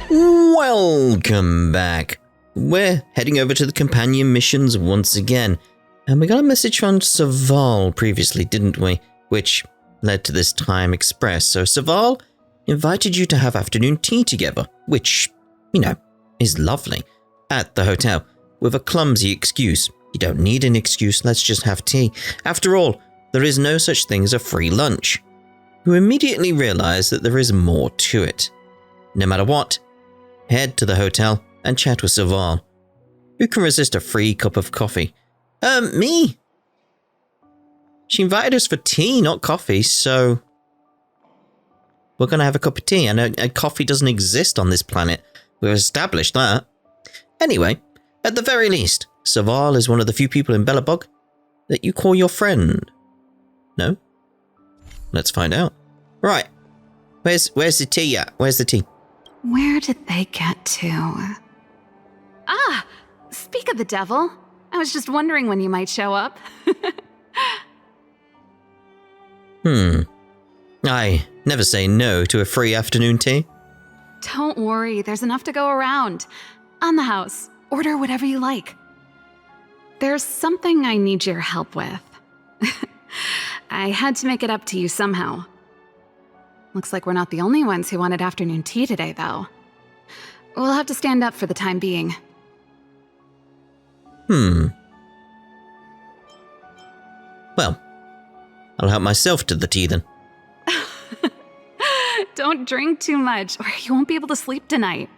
Welcome back. We're heading over to the companion missions once again. And we got a message from Serval previously, didn't we? Which led to this time express. So Serval invited you to have afternoon tea together, which, you know, is lovely, at the hotel, with a clumsy excuse. You don't need an excuse, let's just have tea. After all, there is no such thing as a free lunch. You immediately realize that there is more to it. No matter what, head to the hotel and chat with Serval. Who can resist a free cup of coffee? Me! She invited us for tea, not coffee, so we're gonna have a cup of tea, and coffee doesn't exist on this planet. We've established that. Anyway, at the very least, Serval is one of the few people in Belobog that you call your friend. No? Let's find out. Right. Where's the tea at? Where's the tea? Where did they get to? Ah! Speak of the devil. I was just wondering when you might show up. I never say no to a free afternoon tea. Don't worry, there's enough to go around. On the house. Order whatever you like. There's something I need your help with. I had to make it up to you somehow. Looks like we're not the only ones who wanted afternoon tea today, though. We'll have to stand up for the time being. Well, I'll help myself to the tea then. Don't drink too much, or you won't be able to sleep tonight.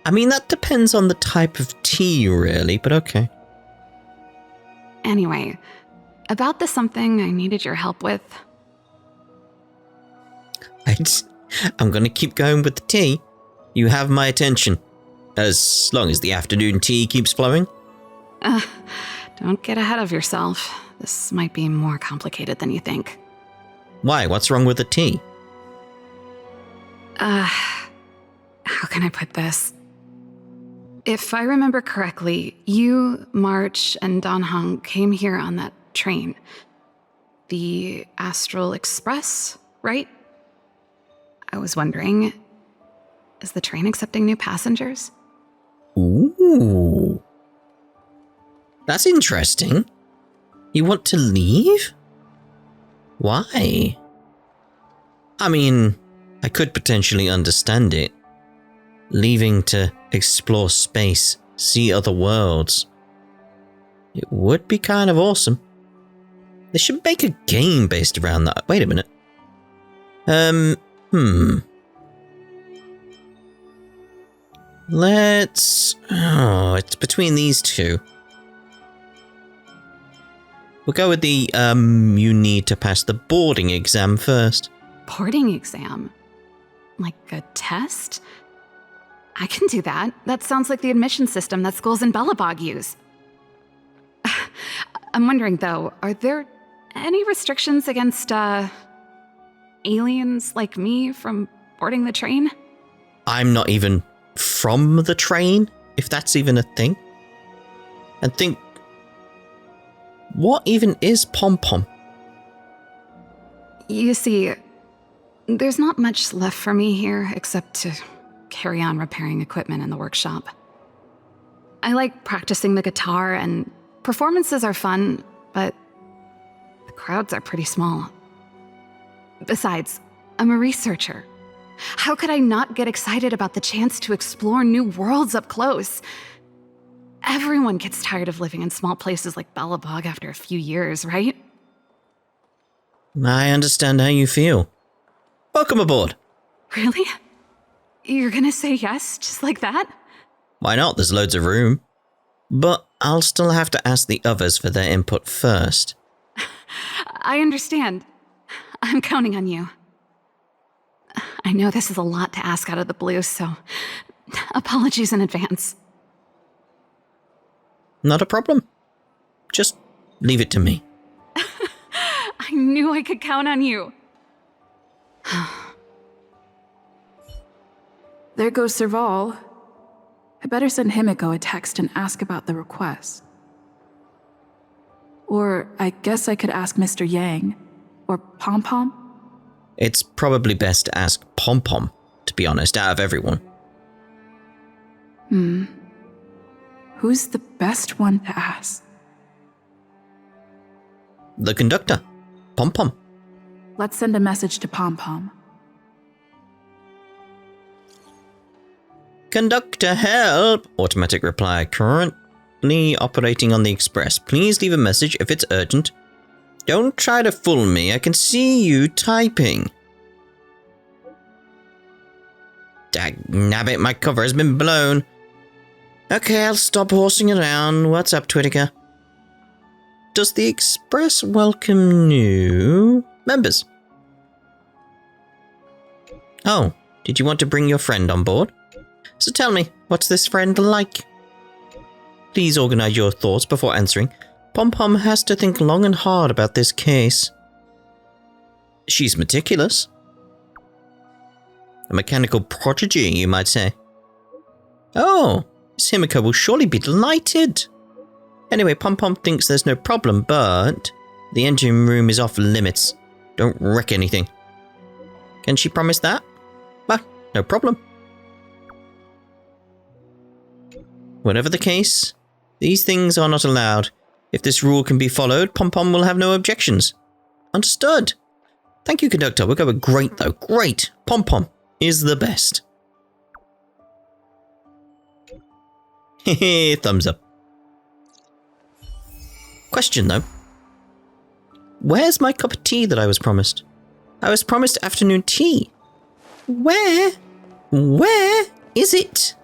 I mean, that depends on the type of tea, really, but okay. Anyway, about the something I needed your help with. I'm gonna keep going with the tea. You have my attention. As long as the afternoon tea keeps flowing. Don't get ahead of yourself. This might be more complicated than you think. Why? What's wrong with the tea? How can I put this? If I remember correctly, you, March, and Don Hung came here on that train. The Astral Express, right? I was wondering, is the train accepting new passengers? Ooh. That's interesting. You want to leave? Why? I mean, I could potentially understand it. Leaving to explore space, see other worlds. It would be kind of awesome. They should make a game based around that. Wait a minute. It's between these two. We'll go with the, you need to pass the boarding exam first. Boarding exam? Like a test? I can do that. That sounds like the admission system that schools in Belobog use. I'm wondering, though, are there any restrictions against, aliens like me from boarding the train? I'm not even from the train, if that's even a thing. And think, what even is pom-pom? You see, there's not much left for me here except to carry on repairing equipment in the workshop. I like practicing the guitar, and performances are fun, but the crowds are pretty small. Besides, I'm a researcher. How could I not get excited about the chance to explore new worlds up close? Everyone gets tired of living in small places like Belobog after a few years, right? I understand how you feel. Welcome aboard. Really? You're gonna say yes, just like that? Why not? There's loads of room. But I'll still have to ask the others for their input first. I understand. I'm counting on you. I know this is a lot to ask out of the blue, so apologies in advance. Not a problem. Just leave it to me. I knew I could count on you. There goes Serval. I better send Himiko a text and ask about the request. Or I guess I could ask Mr. Yang. Or Pom Pom. It's probably best to ask Pom Pom, to be honest, out of everyone. Who's the best one to ask? The conductor, Pom Pom. Let's send a message to Pom Pom. Conductor, help! Automatic reply. Currently operating on the express. Please leave a message if it's urgent. Don't try to fool me. I can see you typing. Dagnabbit, my cover has been blown. Okay, I'll stop horsing around. What's up, Twittiker? Does the express welcome new members? Oh, did you want to bring your friend on board? So tell me, what's this friend like? Please organize your thoughts before answering. Pom Pom has to think long and hard about this case. She's meticulous. A mechanical prodigy, you might say. Oh, Miss Himiko will surely be delighted. Anyway, Pom Pom thinks there's no problem, but the engine room is off limits. Don't wreck anything. Can she promise that? Well, no problem. Whatever the case, these things are not allowed. If this rule can be followed, Pom Pom will have no objections. Understood. Thank you, conductor. We're going great, though. Great. Pom Pom is the best. Hehe, thumbs up. Question, though. Where's my cup of tea that I was promised? I was promised afternoon tea. Where is it?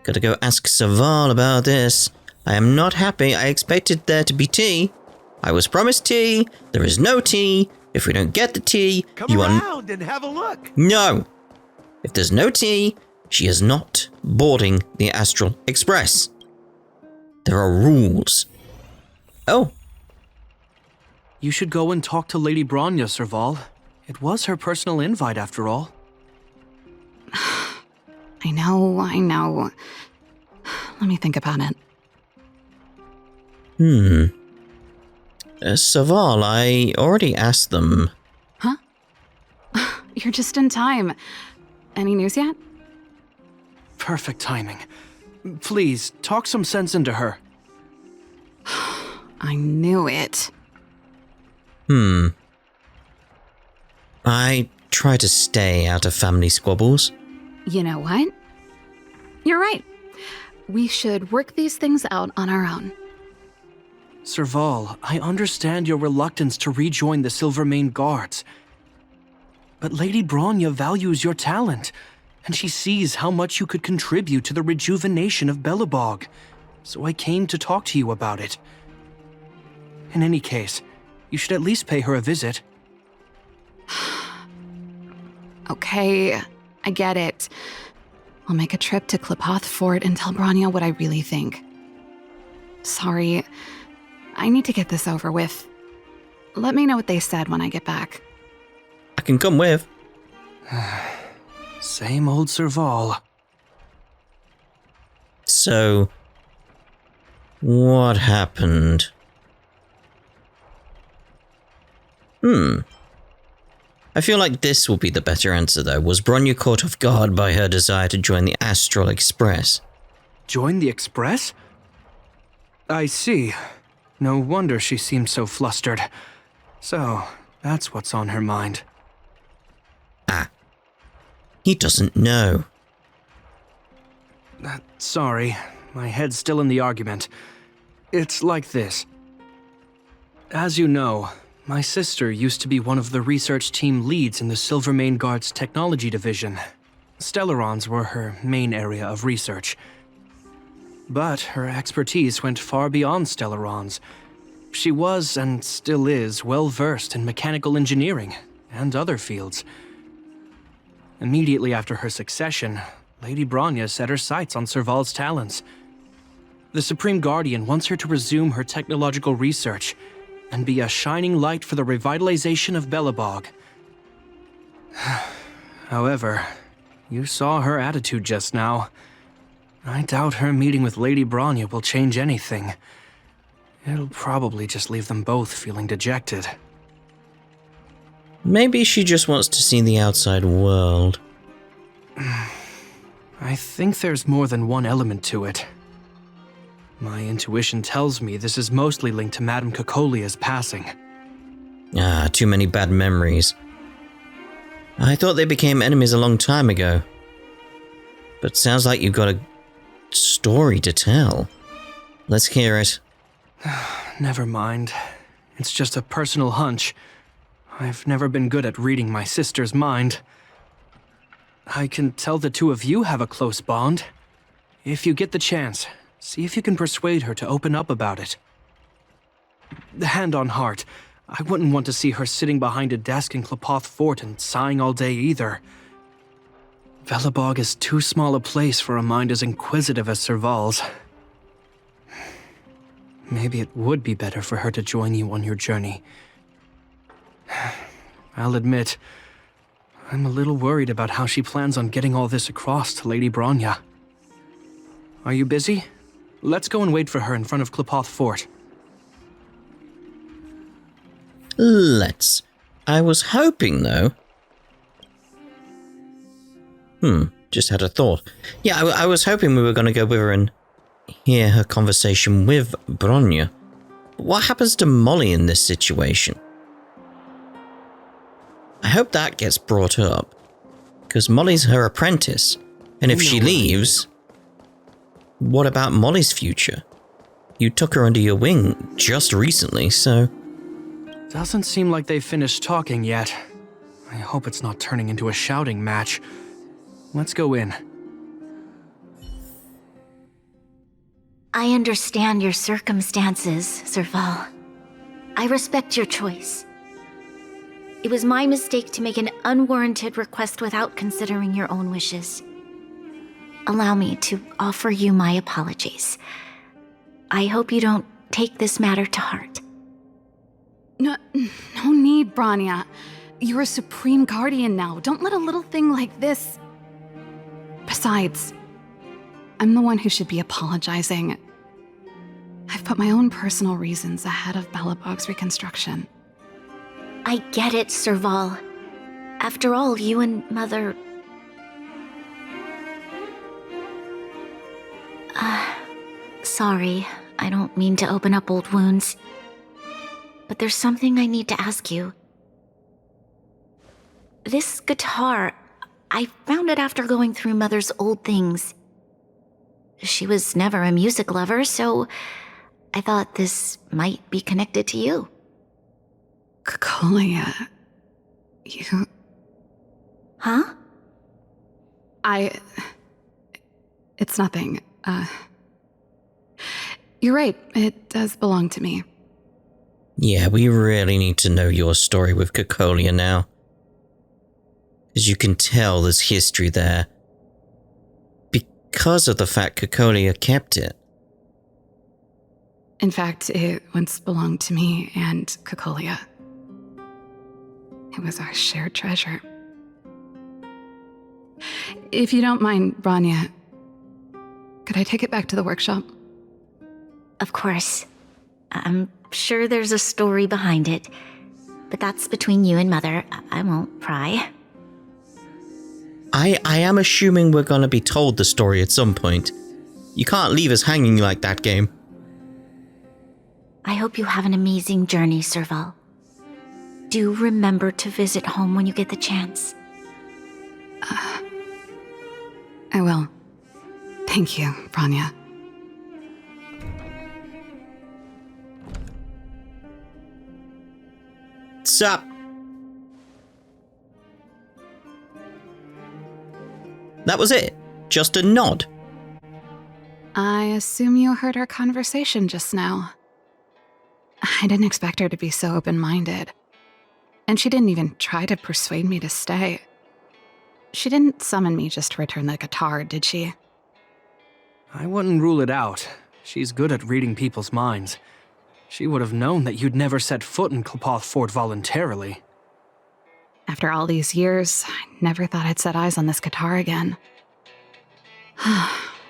Gotta go ask Serval about this. I am not happy. I expected there to be tea. I was promised tea. There is no tea. If we don't get the tea, Come around and have a look. No. If there's no tea, she is not boarding the Astral Express. There are rules. Oh. You should go and talk to Lady Bronya, Serval. It was her personal invite, after all. I know. Let me think about it. Serval, I already asked them. Huh? You're just in time. Any news yet? Perfect timing. Please, talk some sense into her. I knew it. I try to stay out of family squabbles. You know what? You're right. We should work these things out on our own. Serval, I understand your reluctance to rejoin the Silvermane Guards. But Lady Bronya values your talent, and she sees how much you could contribute to the rejuvenation of Belobog. So I came to talk to you about it. In any case, you should at least pay her a visit. Okay, I get it. I'll make a trip to Klipoth Fort and tell Bronya what I really think. Sorry, I need to get this over with. Let me know what they said when I get back. I can come with. Same old Serval. So, what happened? I feel like this will be the better answer, though. Was Bronya caught off guard by her desire to join the Astral Express? Join the Express? I see. No wonder she seemed so flustered. So, that's what's on her mind. Ah. He doesn't know. Sorry, my head's still in the argument. It's like this. As you know, my sister used to be one of the research team leads in the Silvermane Guard's technology division. Stellarons were her main area of research. But her expertise went far beyond Stellarons. She was, and still is, well-versed in mechanical engineering and other fields. Immediately after her succession, Lady Bronya set her sights on Serval's talents. The Supreme Guardian wants her to resume her technological research and be a shining light for the revitalization of Belobog. However, you saw her attitude just now. I doubt her meeting with Lady Bronya will change anything. It'll probably just leave them both feeling dejected. Maybe she just wants to see the outside world. I think there's more than one element to it. My intuition tells me this is mostly linked to Madame Cocolia's passing. Too many bad memories. I thought they became enemies a long time ago. But sounds like you've got a story to tell. Let's hear it. Never mind. It's just a personal hunch. I've never been good at reading my sister's mind. I can tell the two of you have a close bond. If you get the chance, see if you can persuade her to open up about it. Hand on heart, I wouldn't want to see her sitting behind a desk in Clopoth Fort and sighing all day either. Velabog is too small a place for a mind as inquisitive as Serval's. Maybe it would be better for her to join you on your journey. I'll admit, I'm a little worried about how she plans on getting all this across to Lady Bronya. Are you busy? Let's go and wait for her in front of Clopoth Fort. Let's. I was hoping, though. Just had a thought. Yeah, I was hoping we were going to go with her and hear her conversation with Bronya. But what happens to Molly in this situation? I hope that gets brought up, because Molly's her apprentice, and if she leaves, what about Molly's future? You took her under your wing just recently, so... Doesn't seem like they've finished talking yet. I hope it's not turning into a shouting match. Let's go in. I understand your circumstances, Serval. I respect your choice. It was my mistake to make an unwarranted request without considering your own wishes. Allow me to offer you my apologies. I hope you don't take this matter to heart. No need, Bronya. You're a supreme guardian now. Don't let a little thing like this... Besides, I'm the one who should be apologizing. I've put my own personal reasons ahead of Belobog's reconstruction. I get it, Serval. After all, you and Mother... Sorry, I don't mean to open up old wounds. But there's something I need to ask you. This guitar, I found it after going through Mother's old things. She was never a music lover, so I thought this might be connected to you. Cocolia, you... Huh? It's nothing. You're right, it does belong to me. Yeah, we really need to know your story with Cocolia now. As you can tell, there's history there. Because of the fact Cocolia kept it. In fact, it once belonged to me and Cocolia. It was our shared treasure. If you don't mind, Bronya, could I take it back to the workshop? Of course. I'm sure there's a story behind it, but that's between you and Mother. I won't pry. I am assuming we're going to be told the story at some point. You can't leave us hanging like that, game. I hope you have an amazing journey, Serval. Do remember to visit home when you get the chance. I will. Thank you, Bronya. Sup? That was it. Just a nod. I assume you heard our conversation just now. I didn't expect her to be so open-minded. And she didn't even try to persuade me to stay. She didn't summon me just to return the guitar, did she? I wouldn't rule it out. She's good at reading people's minds. She would have known that you'd never set foot in Clopoth Fort voluntarily. After all these years, I never thought I'd set eyes on this guitar again.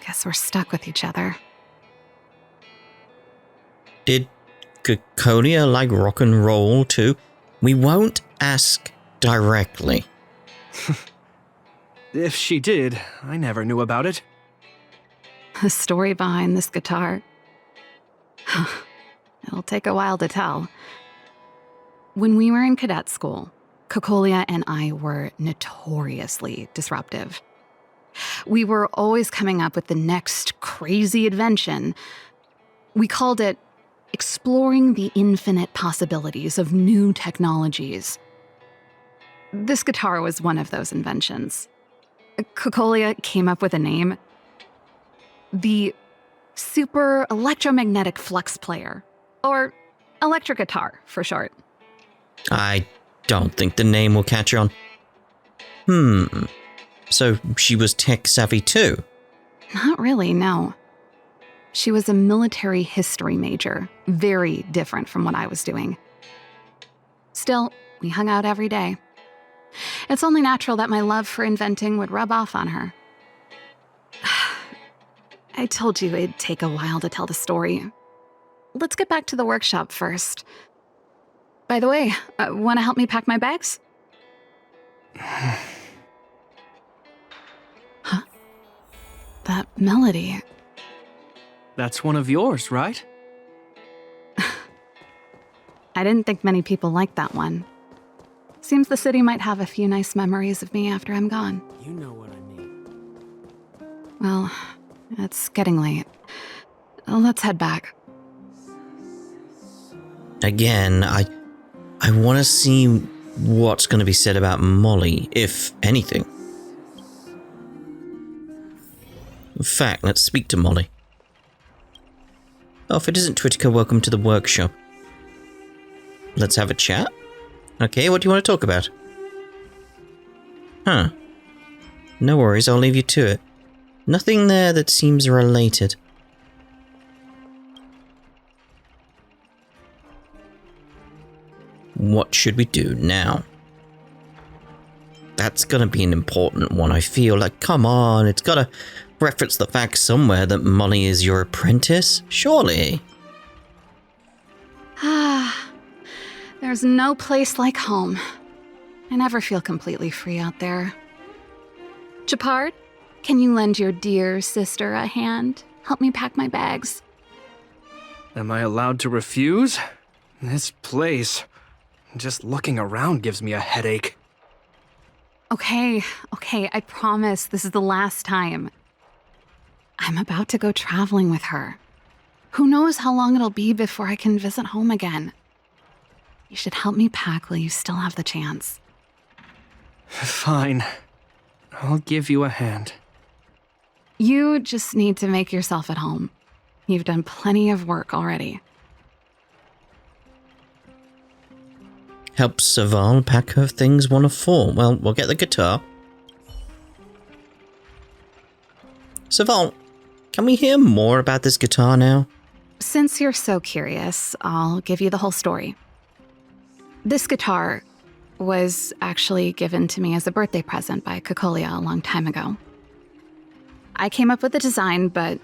Guess we're stuck with each other. Did Cocolia like rock and roll too? We won't ask directly. If she did, I never knew about it. The story behind this guitar. It'll take a while to tell. When we were in cadet school, Cocolia and I were notoriously disruptive. We were always coming up with the next crazy invention. We called it exploring the infinite possibilities of new technologies. This guitar was one of those inventions. Cocolia came up with a name. The Super Electromagnetic Flux Player, or electric guitar for short. I don't think the name will catch on. So she was tech savvy too? Not really, no. She was a military history major, very different from what I was doing. Still, we hung out every day. It's only natural that my love for inventing would rub off on her. I told you it'd take a while to tell the story. Let's get back to the workshop first. By the way, want to help me pack my bags? Huh? That melody. That's one of yours, right? I didn't think many people liked that one. Seems the city might have a few nice memories of me after I'm gone. You know what I mean. Well, it's getting late. Let's head back. Again, I want to see what's going to be said about Molly, if anything. In fact, let's speak to Molly. Oh, if it isn't Twitica, welcome to the workshop. Let's have a chat. Okay, what do you want to talk about? Huh. No worries, I'll leave you to it. Nothing there that seems related. What should we do now? That's gonna be an important one, I feel. Like, come on, it's gotta reference the fact somewhere that Molly is your apprentice, surely. There's no place like home. I never feel completely free out there. Gepard, can you lend your dear sister a hand? Help me pack my bags. Am I allowed to refuse? This place, just looking around gives me a headache. Okay, I promise this is the last time. I'm about to go traveling with her. Who knows how long it'll be before I can visit home again. You should help me pack while you still have the chance. Fine. I'll give you a hand. You just need to make yourself at home. You've done plenty of work already. Help Serval pack her things one of four. Well, we'll get the guitar. Serval, can we hear more about this guitar now? Since you're so curious, I'll give you the whole story. This guitar was actually given to me as a birthday present by Cocolia a long time ago. I came up with the design, but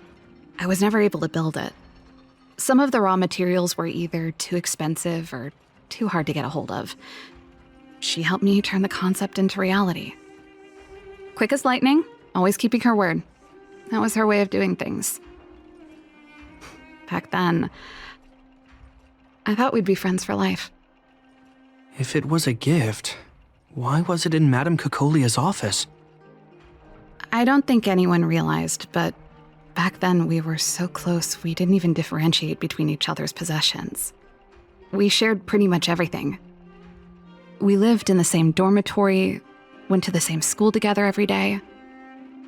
I was never able to build it. Some of the raw materials were either too expensive or too hard to get a hold of. She helped me turn the concept into reality. Quick as lightning, always keeping her word. That was her way of doing things. Back then, I thought we'd be friends for life. If it was a gift, why was it in Madame Cocolia's office? I don't think anyone realized, but back then we were so close we didn't even differentiate between each other's possessions. We shared pretty much everything. We lived in the same dormitory, went to the same school together every day,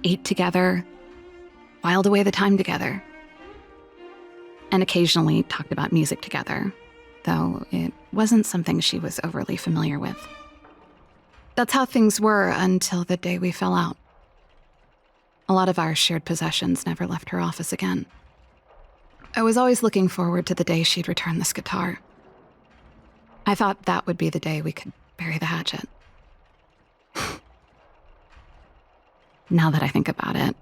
ate together, whiled away the time together, and occasionally talked about music together, though it wasn't something she was overly familiar with. That's how things were until the day we fell out. A lot of our shared possessions never left her office again. I was always looking forward to the day she'd return this guitar. I thought that would be the day we could bury the hatchet. Now that I think about it,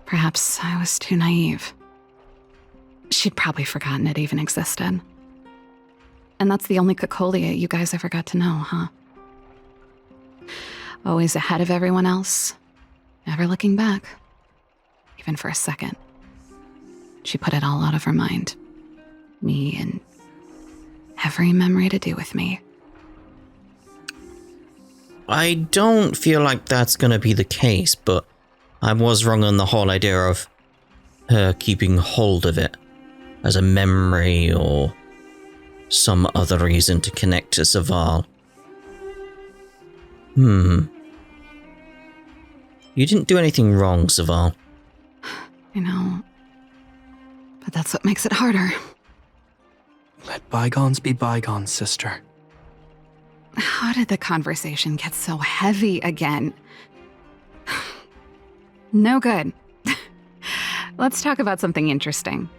perhaps I was too naive. She'd probably forgotten it even existed. And that's the only Cocolia you guys ever got to know, huh? Always ahead of everyone else, never looking back, even for a second. She put it all out of her mind. Me and every memory to do with me. I don't feel like that's gonna be the case, but I was wrong on the whole idea of her keeping hold of it as a memory or some other reason to connect to Serval. You didn't do anything wrong, Serval. I know. But that's what makes it harder. Let bygones be bygones, sister. How did the conversation get so heavy again? No good. Let's talk about something interesting.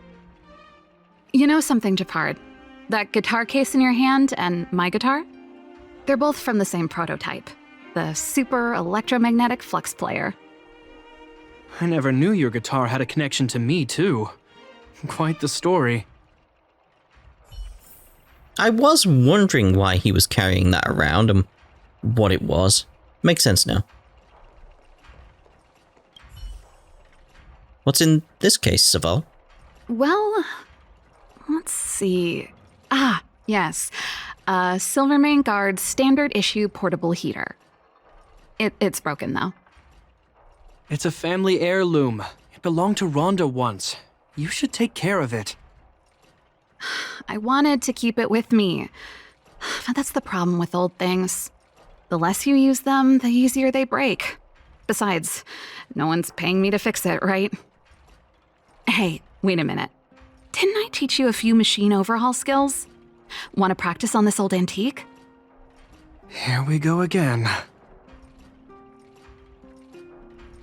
You know something, Gepard? That guitar case in your hand and my guitar? They're both from the same prototype. The Super Electromagnetic Flux Player. I never knew your guitar had a connection to me, too. Quite the story. I was wondering why he was carrying that around and what it was. Makes sense now. What's in this case, Serval? Well, let's see. Yes. Silvermane Guard's standard issue portable heater. It's broken, though. It's a family heirloom. It belonged to Rhonda once. You should take care of it. I wanted to keep it with me. But that's the problem with old things. The less you use them, the easier they break. Besides, no one's paying me to fix it, right? Hey, wait a minute. Didn't I teach you a few machine overhaul skills? Want to practice on this old antique? Here we go again.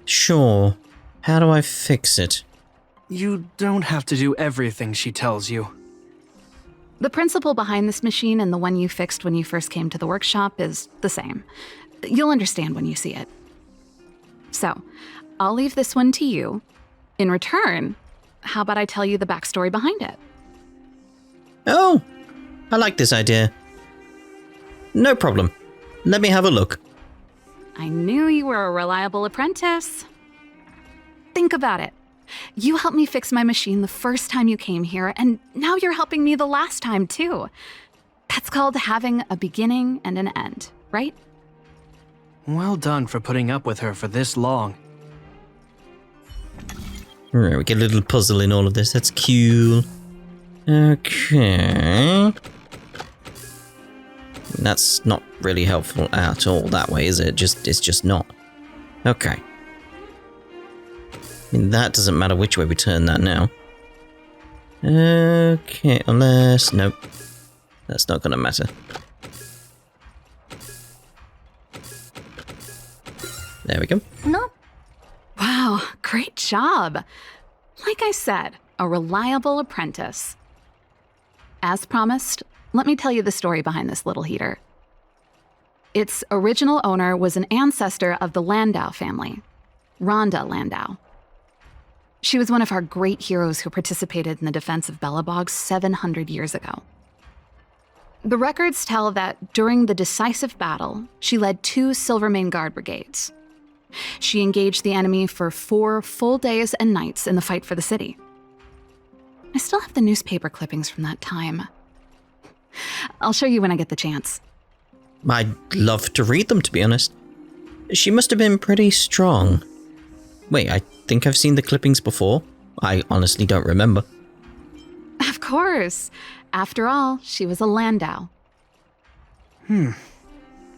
Sure. How do I fix it? You don't have to do everything she tells you. The principle behind this machine and the one you fixed when you first came to the workshop is the same. You'll understand when you see it. So, I'll leave this one to you. In return, how about I tell you the backstory behind it? Oh, I like this idea. No problem. Let me have a look. I knew you were a reliable apprentice. Think about it. You helped me fix my machine the first time you came here, and now you're helping me the last time, too. That's called having a beginning and an end, right? Well done for putting up with her for this long. Alright, we get a little puzzle in all of this. That's cool. Okay. That's not really helpful at all that way, is it? It's just not. Okay. I mean, that doesn't matter which way we turn that now. Okay, unless... Nope. That's not gonna matter. There we go. No. Wow, great job. Like I said, a reliable apprentice. As promised, let me tell you the story behind this little heater. Its original owner was an ancestor of the Landau family, Rhonda Landau. She was one of our great heroes who participated in the defense of Belobog 700 years ago. The records tell that during the decisive battle, she led 2 Silvermane Guard brigades. She engaged the enemy for 4 full days and nights in the fight for the city. I still have the newspaper clippings from that time. I'll show you when I get the chance. I'd love to read them, to be honest. She must have been pretty strong. Wait, I think I've seen the clippings before. I honestly don't remember. Of course. After all, she was a Landau.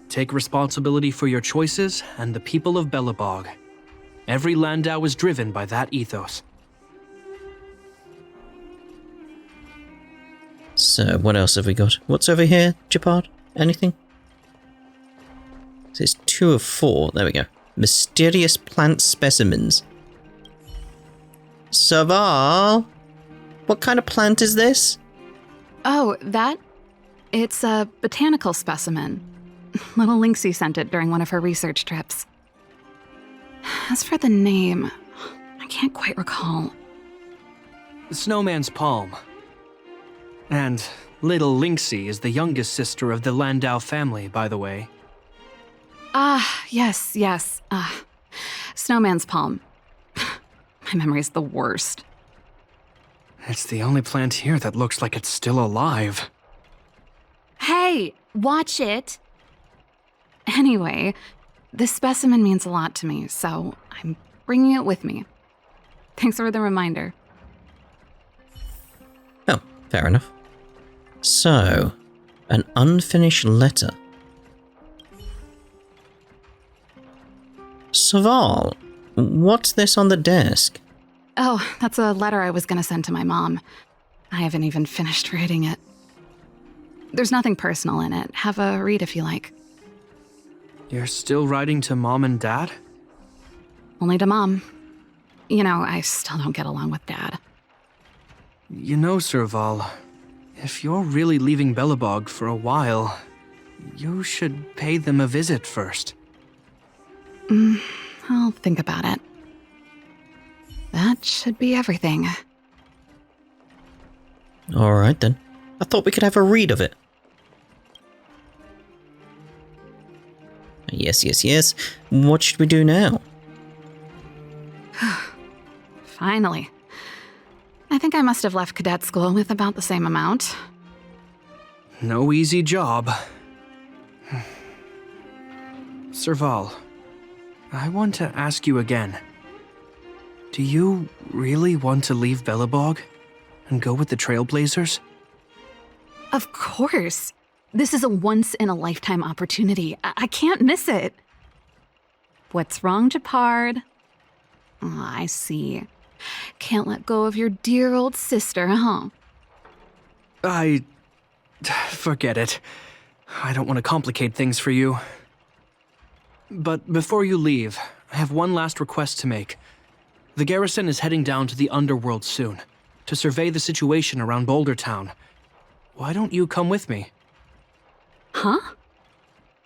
Take responsibility for your choices and the people of Belobog. Every Landau is driven by that ethos. So, what else have we got? What's over here, Gepard? Anything? So it's 2 of 4. There we go. Mysterious plant specimens. Serval? What kind of plant is this? Oh, that? It's a botanical specimen. Little Lynxie sent it during one of her research trips. As for the name, I can't quite recall. Snowman's Palm. And little Lynxie is the youngest sister of the Landau family, by the way. Yes. Snowman's palm. My memory's the worst. It's the only plant here that looks like it's still alive. Hey, watch it! Anyway, this specimen means a lot to me, so I'm bringing it with me. Thanks for the reminder. Oh, fair enough. So, an unfinished letter. Serval, what's this on the desk? Oh, that's a letter I was gonna send to my mom. I haven't even finished reading it. There's nothing personal in it. Have a read if you like. You're still writing to Mom and Dad? Only to Mom. You know, I still don't get along with Dad. You know, Serval, if you're really leaving Belobog for a while, you should pay them a visit first. I'll think about it. That should be everything. Alright then. I thought we could have a read of it. Yes. What should we do now? Finally. I think I must have left cadet school with about the same amount. No easy job. Serval, I want to ask you again. Do you really want to leave Belobog and go with the Trailblazers? Of course. This is a once-in-a-lifetime opportunity. I can't miss it. What's wrong, Gepard? Oh, I see. Can't let go of your dear old sister, huh? Forget it. I don't want to complicate things for you. But before you leave, I have one last request to make. The garrison is heading down to the underworld soon, to survey the situation around Boulder Town. Why don't you come with me? Huh?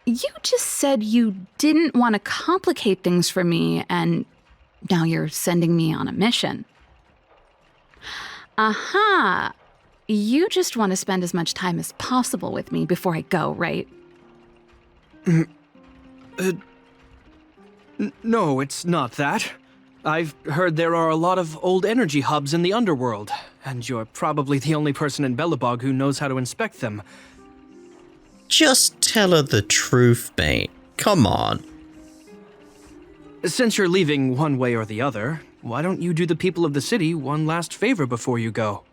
You just said you didn't want to complicate things for me, and now you're sending me on a mission. Aha! You just want to spend as much time as possible with me before I go, right? No, it's not that. I've heard there are a lot of old energy hubs in the underworld, and you're probably the only person in Belobog who knows how to inspect them. Just tell her the truth, mate. Come on. Since you're leaving one way or the other, why don't you do the people of the city one last favor before you go?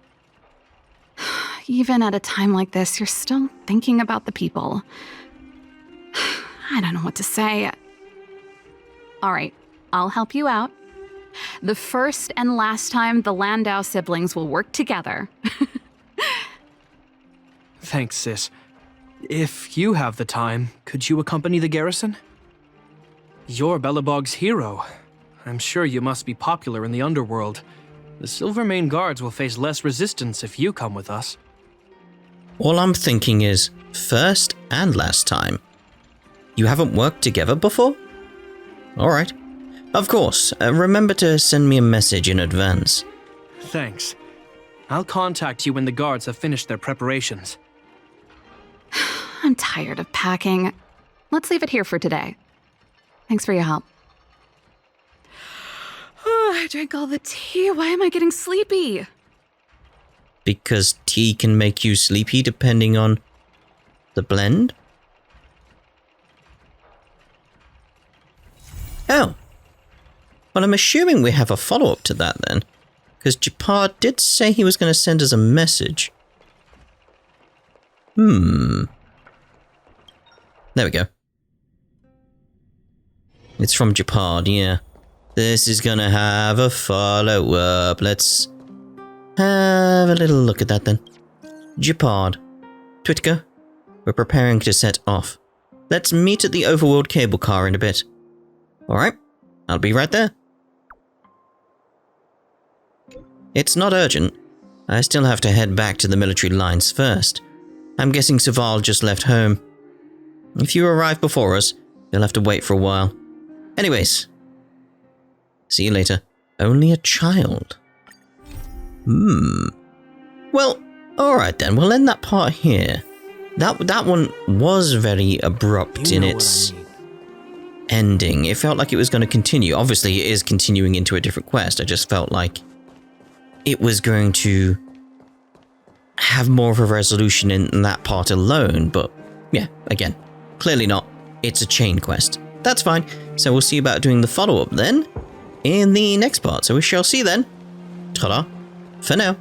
Even at a time like this, you're still thinking about the people. I don't know what to say. All right, I'll help you out. The first and last time the Landau siblings will work together. Thanks, sis. If you have the time, could you accompany the garrison? You're Belobog's hero. I'm sure you must be popular in the underworld. The Silvermane Guards will face less resistance if you come with us. All I'm thinking is, first and last time. You haven't worked together before? Alright. Of course, remember to send me a message in advance. Thanks. I'll contact you when the guards have finished their preparations. I'm tired of packing. Let's leave it here for today. Thanks for your help. Oh, I drank all the tea. Why am I getting sleepy? Because tea can make you sleepy depending on the blend? Oh. Well, I'm assuming we have a follow-up to that then. Because Gepard did say he was going to send us a message. There we go. It's from Gepard, yeah. This is gonna have a follow-up. Let's have a little look at that then. Gepard. Twitka, we're preparing to set off. Let's meet at the overworld cable car in a bit. Alright, I'll be right there. It's not urgent. I still have to head back to the military lines first. I'm guessing Serval just left home. If you arrive before us, you'll have to wait for a while. Anyways, see you later. Only a child. Well, alright then, we'll end that part here. That one was very abrupt in its ending. It felt like it was going to continue. Obviously, it is continuing into a different quest. I just felt like it was going to have more of a resolution in that part alone. But yeah, again, clearly not. It's a chain quest. That's fine. So we'll see about doing the follow-up then in the next part. So we shall see then. Ta-da for now.